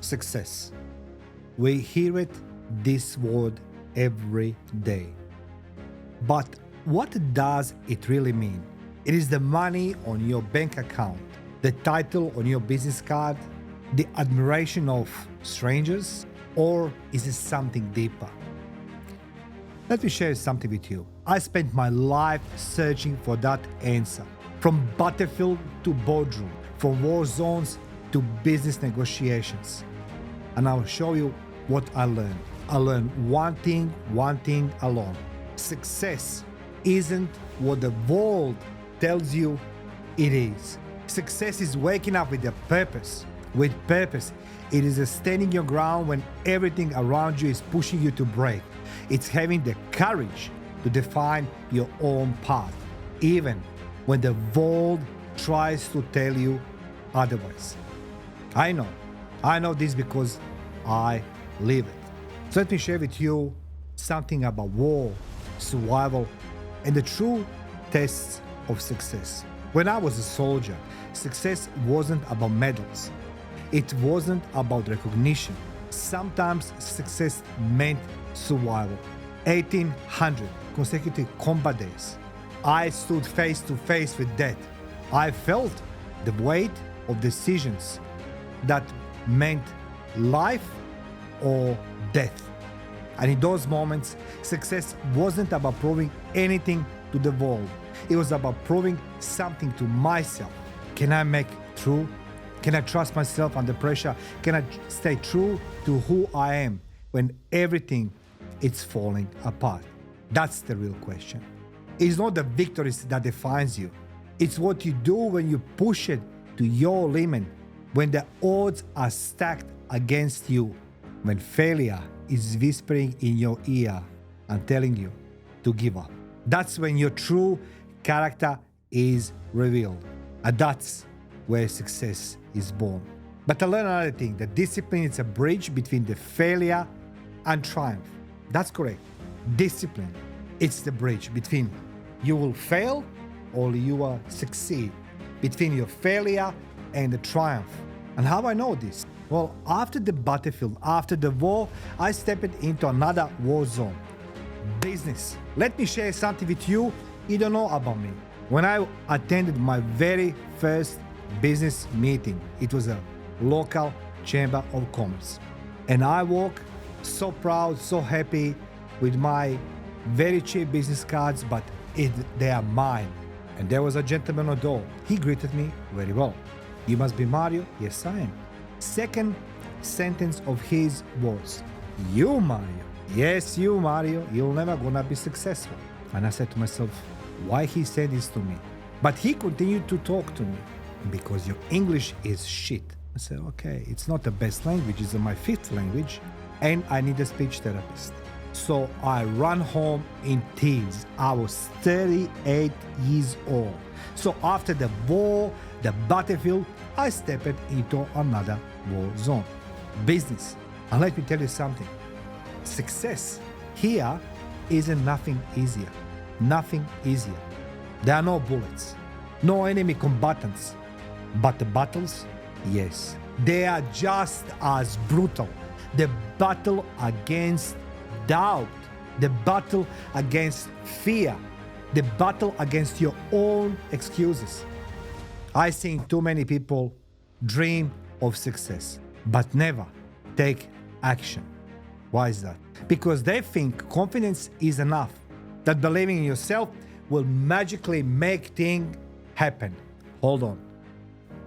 Success. We hear this word every day. But what does it really mean? It is the money on your bank account, the title on your business card, the admiration of strangers, or is it something deeper? Let me share something with you. I spent my life searching for that answer. From battlefield to boardroom, from war zones to business negotiations. And I'll show you what I learned. I learned one thing alone. Success isn't what the world tells you it is. Success is waking up with a purpose. With purpose, it is standing your ground when everything around you is pushing you to break. It's having the courage to define your own path, even when the world tries to tell you otherwise. I know this because I live it. So let me share with you something about war, survival, and the true tests of success. When I was a soldier, success wasn't about medals. It wasn't about recognition. Sometimes success meant survival. 1,800 consecutive combat days. I stood face to face with death. I felt the weight of decisions that meant life or death. And in those moments, success wasn't about proving anything to the world. It was about proving something to myself. Can I make true? Can I trust myself under pressure? Can I stay true to who I am when everything is falling apart? That's the real question. It's not the victories that defines you. It's what you do when you push it to your limit, when the odds are stacked against you, when failure is whispering in your ear and telling you to give up. That's when your true character is revealed. And that's where success is born. But I learned another thing, that discipline is a bridge between the failure and triumph. That's correct. Discipline, it's the bridge between you will fail or you will succeed, between your failure and the triumph. And how I know this? Well, after the battlefield, after the war, I stepped into another war zone. Business. Let me share something with you don't know about me. When I attended my very first business meeting, it was a local chamber of commerce. And I walked so proud, so happy with my very cheap business cards, but they are mine. And there was a gentleman on the door. He greeted me very well. You must be Mario? Yes, I am. Second sentence of his was, you Mario? Yes, you Mario. You're never gonna be successful. And I said to myself, why he said this to me? But he continued to talk to me. Because your English is shit. I said, okay, it's not the best language, it's my fifth language, and I need a speech therapist. So I ran home in tears. I was 38 years old. So after the war, the battlefield, I stepped into another war zone. Business. And let me tell you something. Success here isn't nothing easier. Nothing easier. There are no bullets, no enemy combatants. But the battles, yes, they are just as brutal. The battle against doubt, the battle against fear, the battle against your own excuses. I've seen too many people dream of success, but never take action. Why is that? Because they think confidence is enough, that believing in yourself will magically make things happen. Hold on.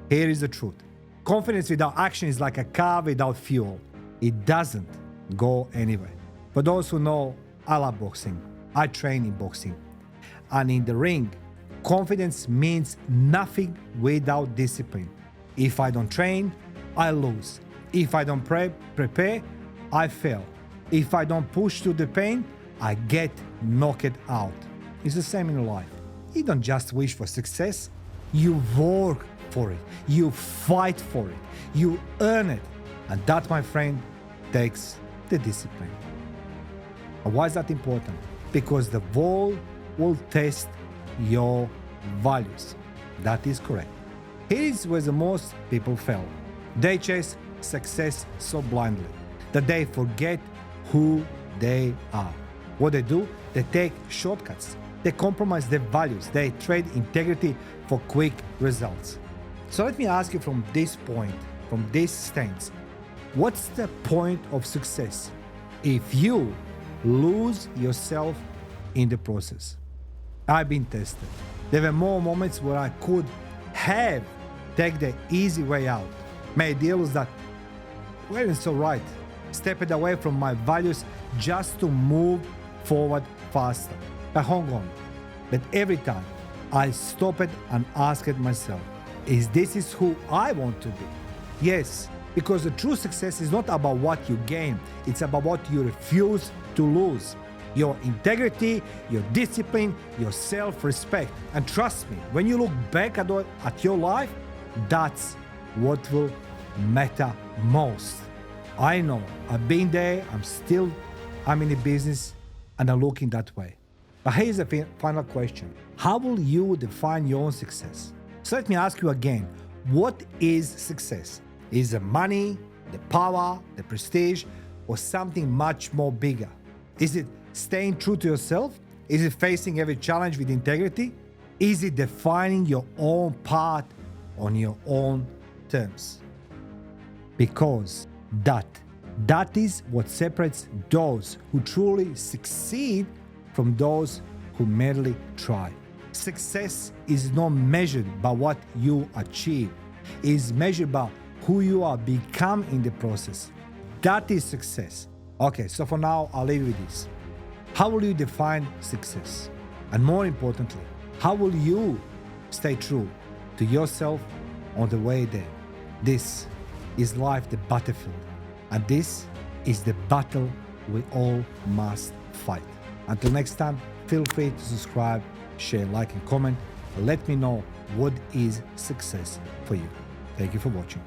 Here is the truth. Confidence without action is like a car without fuel. It doesn't go anywhere. For those who know, I love boxing. I train in boxing. And in the ring, confidence means nothing without discipline. If I don't train, I lose. If I don't prepare, I fail. If I don't push through the pain, I get knocked out. It's the same in life. You don't just wish for success, you work for it. You fight for it. You earn it. And that, my friend, takes the discipline. And why is that important? Because the world will test your values. That is correct. Here is where the most people fail. They chase success so blindly that they forget who they are. What they do, they take shortcuts. They compromise their values. They trade integrity for quick results. So let me ask you from this point, from this stance, what's the point of success if you lose yourself in the process? I've been tested. There were more moments where I could have taken the easy way out, made deals that weren't so right, stepped away from my values just to move forward faster. But hang on. But every time I stopped and asked myself, is this who I want to be? Yes, because the true success is not about what you gain, it's about what you refuse to lose. Your integrity, your discipline, your self-respect. And trust me, when you look back at your life, that's what will matter most. I know, I've been there, I'm in the business, and I'm looking that way. But here's the final question. How will you define your own success? So let me ask you again, what is success? Is it money, the power, the prestige, or something much more bigger? Is it staying true to yourself? Is it facing every challenge with integrity? Is it defining your own path on your own terms? Because that is what separates those who truly succeed from those who merely try. Success is not measured by what you achieve. It is measured by who you are become in the process. That is success. Okay, so for now, I'll leave you with this. How will you define success? And more importantly, how will you stay true to yourself on the way there? This is life, the battlefield. And this is the battle we all must fight. Until next time, feel free to subscribe, share, like, and comment. Let me know what is success for you. Thank you for watching.